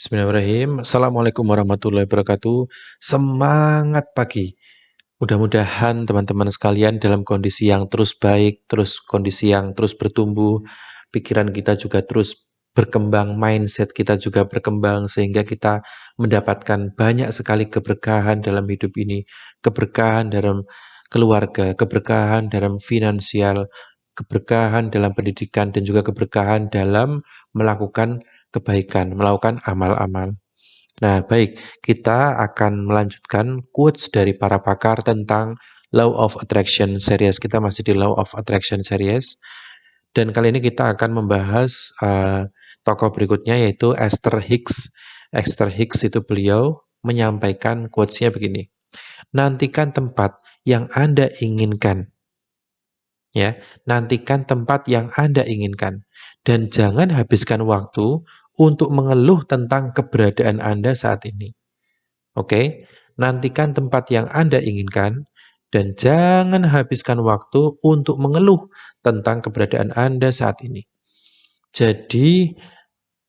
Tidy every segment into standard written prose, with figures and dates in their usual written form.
Bismillahirrahmanirrahim. Assalamualaikum warahmatullahi wabarakatuh. Semangat pagi. Mudah-mudahan teman-teman sekalian dalam kondisi yang terus baik, terus kondisi yang terus bertumbuh, pikiran kita juga terus berkembang, mindset kita juga berkembang, sehingga kita mendapatkan banyak sekali keberkahan dalam hidup ini, keberkahan dalam keluarga, keberkahan dalam finansial, keberkahan dalam pendidikan, dan juga keberkahan dalam melakukan kebaikan, melakukan amal-amal. Nah, baik, kita akan melanjutkan quotes dari para pakar tentang Law of Attraction series. Kita masih di Law of Attraction series. Dan kali ini kita akan membahas tokoh berikutnya yaitu Esther Hicks. Esther Hicks itu beliau menyampaikan quotes-nya begini. Nantikan tempat yang Anda inginkan. Ya, nantikan tempat yang Anda inginkan. Dan jangan habiskan waktu untuk mengeluh tentang keberadaan Anda saat ini. Oke, nantikan tempat yang Anda inginkan dan jangan habiskan waktu untuk mengeluh tentang keberadaan Anda saat ini. Jadi,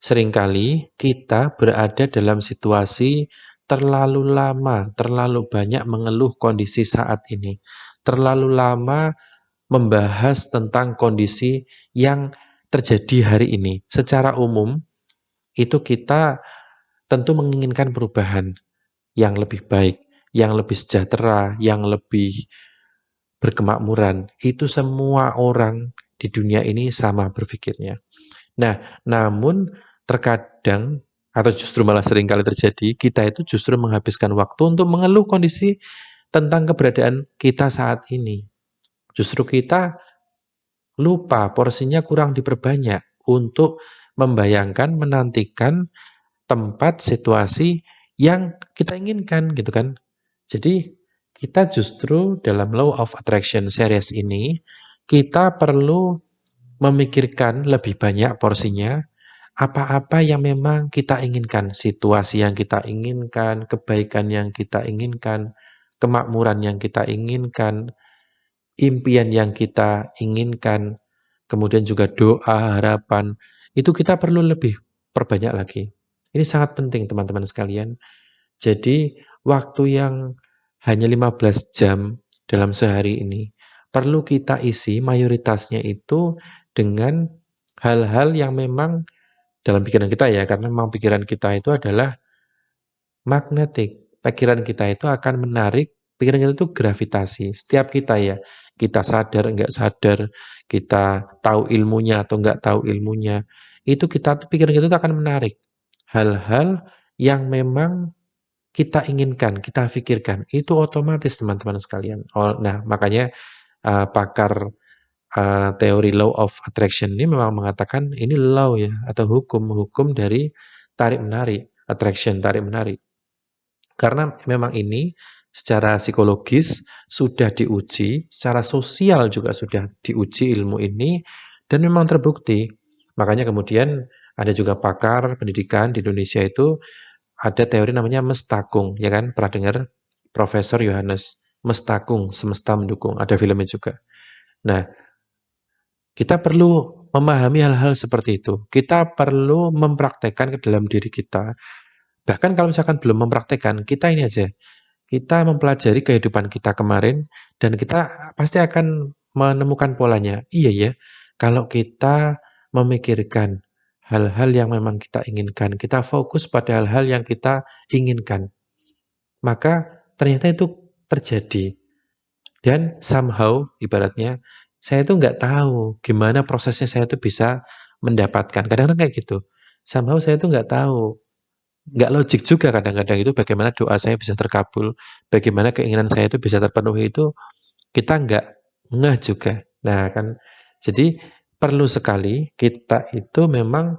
seringkali kita berada dalam situasi terlalu lama, terlalu banyak mengeluh kondisi saat ini. Terlalu lama membahas tentang kondisi yang terjadi hari ini. Secara umum, itu kita tentu menginginkan perubahan yang lebih baik, yang lebih sejahtera, yang lebih berkemakmuran. Itu semua orang di dunia ini sama berpikirnya. Nah, namun terkadang atau justru malah seringkali terjadi, kita itu justru menghabiskan waktu untuk mengeluh kondisi tentang keberadaan kita saat ini. Justru kita lupa, porsinya kurang diperbanyak untuk membayangkan, menantikan tempat, situasi yang kita inginkan gitu kan. Jadi kita justru dalam Law of Attraction series ini, kita perlu memikirkan lebih banyak porsinya, apa-apa yang memang kita inginkan, situasi yang kita inginkan, kebaikan yang kita inginkan, kemakmuran yang kita inginkan, impian yang kita inginkan, kemudian juga doa, harapan, itu kita perlu lebih perbanyak lagi. Ini sangat penting teman-teman sekalian. Jadi waktu yang hanya 15 jam dalam sehari ini, perlu kita isi mayoritasnya itu dengan hal-hal yang memang dalam pikiran kita ya, karena memang pikiran kita itu adalah magnetik. Pikiran kita itu akan menarik, pikiran kita itu gravitasi. Setiap kita ya, kita sadar enggak sadar, kita tahu ilmunya atau enggak tahu ilmunya, itu pikiran kita itu akan menarik hal-hal yang memang kita inginkan, kita pikirkan. Itu otomatis teman-teman sekalian. Nah, makanya pakar teori law of attraction ini memang mengatakan ini law ya, atau hukum dari tarik-menarik, attraction, tarik-menarik. Karena memang ini secara psikologis sudah diuji, secara sosial juga sudah diuji ilmu ini, dan memang terbukti. Makanya kemudian ada juga pakar pendidikan di Indonesia itu ada teori namanya mestakung, ya kan? Pernah dengar Profesor Yohanes Mestakung, semesta mendukung. Ada filmnya juga. Nah, kita perlu memahami hal-hal seperti itu. Kita perlu mempraktekkan ke dalam diri kita. Bahkan kalau misalkan belum mempraktekkan, kita ini aja. Kita mempelajari kehidupan kita kemarin, dan kita pasti akan menemukan polanya. Iya ya, kalau kita memikirkan hal-hal yang memang kita inginkan, kita fokus pada hal-hal yang kita inginkan, maka ternyata itu terjadi. Dan somehow, ibaratnya, saya itu nggak tahu gimana prosesnya saya itu bisa mendapatkan. Kadang-kadang kayak gitu. Somehow saya itu nggak tahu. Nggak logik juga kadang-kadang itu bagaimana doa saya bisa terkabul, bagaimana keinginan saya itu bisa terpenuhi itu kita nggak ngeh juga. Nah kan, jadi perlu sekali kita itu memang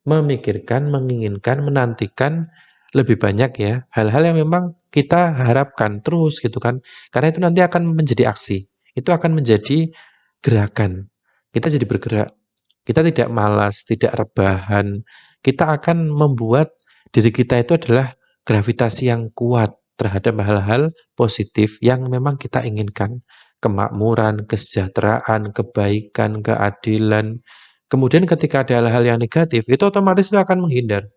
memikirkan, menginginkan, menantikan lebih banyak ya hal-hal yang memang kita harapkan terus gitu kan. Karena itu nanti akan menjadi aksi. Itu akan menjadi gerakan. Kita jadi bergerak. Kita tidak malas, tidak rebahan. Kita akan membuat diri kita itu adalah gravitasi yang kuat terhadap hal-hal positif yang memang kita inginkan. Kemakmuran, kesejahteraan, kebaikan, keadilan. Kemudian ketika ada hal-hal yang negatif, itu otomatis itu akan menghindar.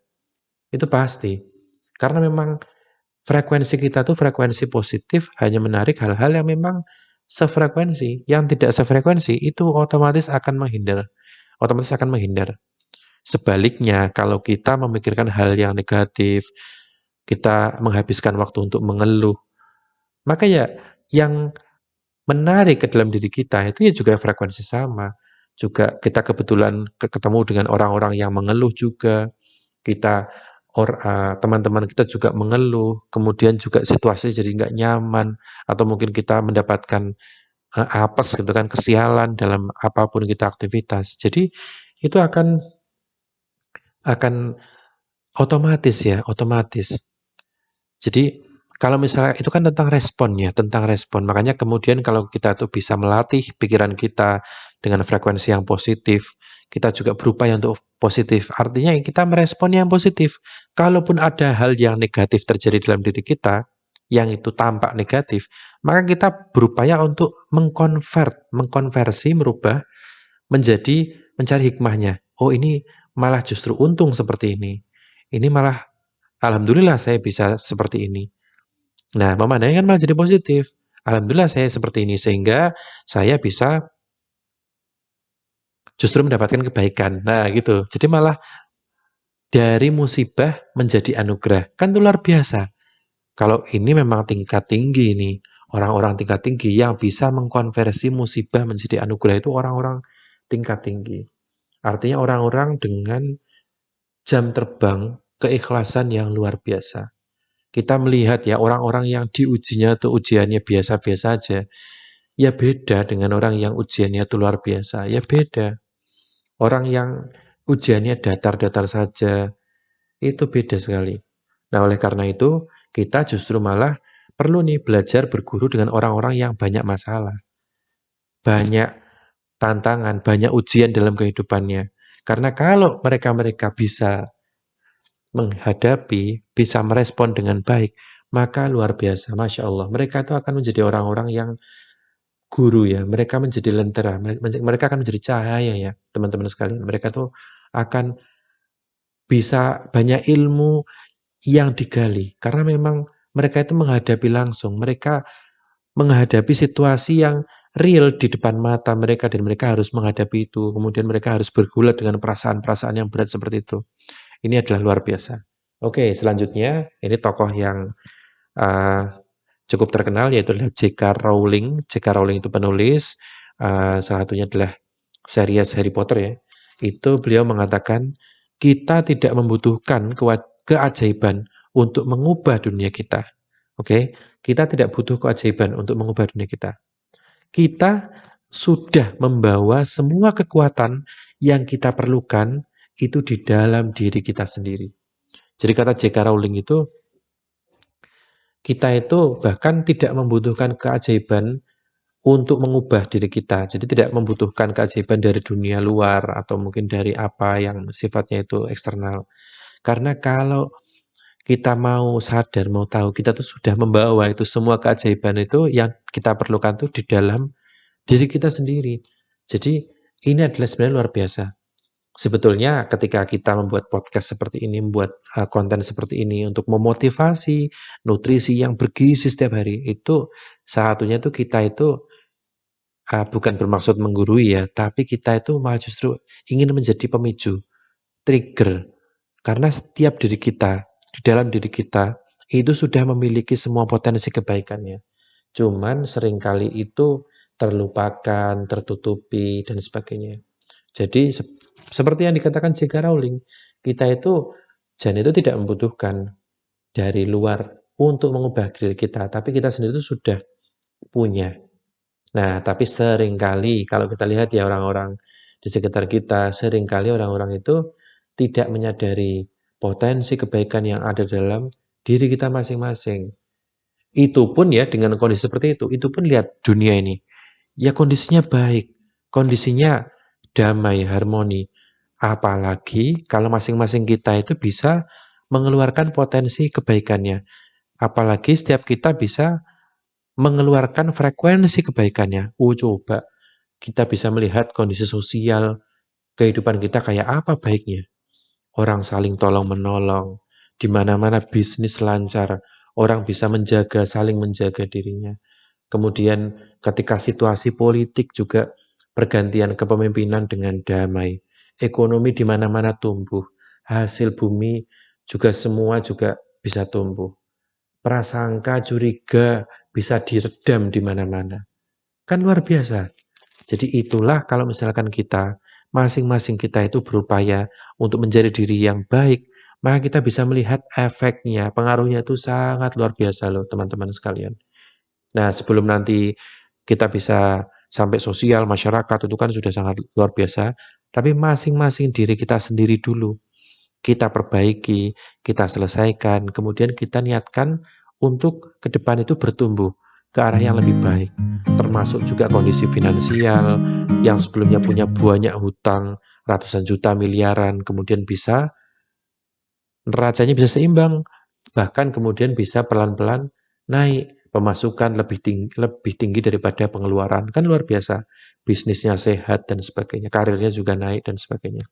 Itu pasti. Karena memang frekuensi kita tuh frekuensi positif hanya menarik hal-hal yang memang sefrekuensi. Yang tidak sefrekuensi itu otomatis akan menghindar. Sebaliknya, kalau kita memikirkan hal yang negatif, kita menghabiskan waktu untuk mengeluh, maka ya yang menarik ke dalam diri kita itu ya juga frekuensi sama. Juga kita kebetulan ketemu dengan orang-orang yang mengeluh juga, kita teman-teman kita juga mengeluh, kemudian juga situasi jadi nggak nyaman, atau mungkin kita mendapatkan apes gitu kan, kesialan dalam apapun kita aktivitas. Jadi itu akan otomatis ya, otomatis. Jadi kalau misalnya itu kan tentang respon ya, tentang respon. Makanya kemudian kalau kita tuh bisa melatih pikiran kita dengan frekuensi yang positif, kita juga berupaya untuk positif. Artinya kita merespon yang positif. Kalaupun ada hal yang negatif terjadi dalam diri kita, yang itu tampak negatif, maka kita berupaya untuk mengkonversi, merubah menjadi mencari hikmahnya. Oh, ini malah justru untung seperti ini. Ini malah alhamdulillah saya bisa seperti ini. Nah, memandangnya kan malah jadi positif. Alhamdulillah saya seperti ini sehingga saya bisa justru mendapatkan kebaikan. Nah, gitu. Jadi malah dari musibah menjadi anugerah. Kan itu luar biasa. Kalau ini memang tingkat tinggi nih. Orang-orang tingkat tinggi yang bisa mengkonversi musibah menjadi anugerah itu orang-orang tingkat tinggi. Artinya orang-orang dengan jam terbang keikhlasan yang luar biasa. Kita melihat ya orang-orang yang diujinya atau ujiannya biasa-biasa aja, ya beda dengan orang yang ujiannya itu luar biasa, ya beda. Orang yang ujiannya datar-datar saja, itu beda sekali. Nah, oleh karena itu, kita justru malah perlu nih belajar berguru dengan orang-orang yang banyak masalah, banyak tantangan, banyak ujian dalam kehidupannya. Karena kalau mereka-mereka bisa menghadapi, bisa merespon dengan baik, maka luar biasa, Masya Allah. Mereka itu akan menjadi orang-orang yang guru ya, mereka menjadi lentera, mereka akan menjadi cahaya ya, teman-teman sekalian. Mereka tuh akan bisa banyak ilmu yang digali, karena memang mereka itu menghadapi langsung, mereka menghadapi situasi yang real di depan mata mereka dan mereka harus menghadapi itu. Kemudian mereka harus bergulat dengan perasaan-perasaan yang berat seperti itu. Ini adalah luar biasa. Oke, selanjutnya ini tokoh yang uh, cukup terkenal yaitu adalah J.K. Rowling. J.K. Rowling itu penulis, salah satunya adalah series Harry Potter ya. Itu beliau mengatakan kita tidak membutuhkan keajaiban untuk mengubah dunia kita. Oke, kita tidak butuh keajaiban untuk mengubah dunia kita. Kita sudah membawa semua kekuatan yang kita perlukan itu di dalam diri kita sendiri. Jadi kata J.K. Rowling itu, kita itu bahkan tidak membutuhkan keajaiban untuk mengubah diri kita. Jadi tidak membutuhkan keajaiban dari dunia luar atau mungkin dari apa yang sifatnya itu eksternal. Karena kalau kita mau sadar, mau tahu, kita tuh sudah membawa itu semua keajaiban itu yang kita perlukan tuh di dalam diri kita sendiri. Jadi ini adalah sebenarnya luar biasa. Sebetulnya ketika kita membuat podcast seperti ini, membuat konten seperti ini untuk memotivasi nutrisi yang bergizi setiap hari, itu salah satunya itu kita itu bukan bermaksud menggurui ya, tapi kita itu malah justru ingin menjadi pemicu, trigger. Karena setiap diri kita, di dalam diri kita, itu sudah memiliki semua potensi kebaikannya. Cuman seringkali itu terlupakan, tertutupi, dan sebagainya. Jadi seperti yang dikatakan J.K. Rowling, kita itu Jan itu tidak membutuhkan dari luar untuk mengubah diri kita, tapi kita sendiri itu sudah punya. Nah, tapi seringkali kalau kita lihat ya orang-orang di sekitar kita, seringkali orang-orang itu tidak menyadari potensi kebaikan yang ada dalam diri kita masing-masing. Itu pun ya dengan kondisi seperti itu pun lihat dunia ini. Ya kondisinya baik, kondisinya damai, harmoni. Apalagi kalau masing-masing kita itu bisa mengeluarkan potensi kebaikannya. Apalagi setiap kita bisa mengeluarkan frekuensi kebaikannya. Coba kita bisa melihat kondisi sosial kehidupan kita kayak apa baiknya. Orang saling tolong menolong, di mana-mana bisnis lancar, orang bisa saling menjaga dirinya. Kemudian ketika situasi politik juga pergantian kepemimpinan dengan damai, ekonomi di mana-mana tumbuh, hasil bumi juga semua juga bisa tumbuh. Prasangka, curiga bisa diredam di mana-mana. Kan luar biasa. Jadi itulah kalau misalkan kita, masing-masing kita itu berupaya untuk menjadi diri yang baik, maka kita bisa melihat efeknya, pengaruhnya itu sangat luar biasa loh teman-teman sekalian. Nah, sebelum nanti kita bisa sampai sosial, masyarakat itu kan sudah sangat luar biasa, tapi masing-masing diri kita sendiri dulu kita perbaiki, kita selesaikan, kemudian kita niatkan untuk ke depan itu bertumbuh ke arah yang lebih baik. Termasuk juga kondisi finansial yang sebelumnya punya banyak hutang, ratusan juta, miliaran, kemudian bisa neracanya bisa seimbang, bahkan kemudian bisa pelan-pelan naik, pemasukan lebih tinggi daripada pengeluaran. Kan luar biasa. Bisnisnya sehat dan sebagainya, karirnya juga naik dan sebagainya.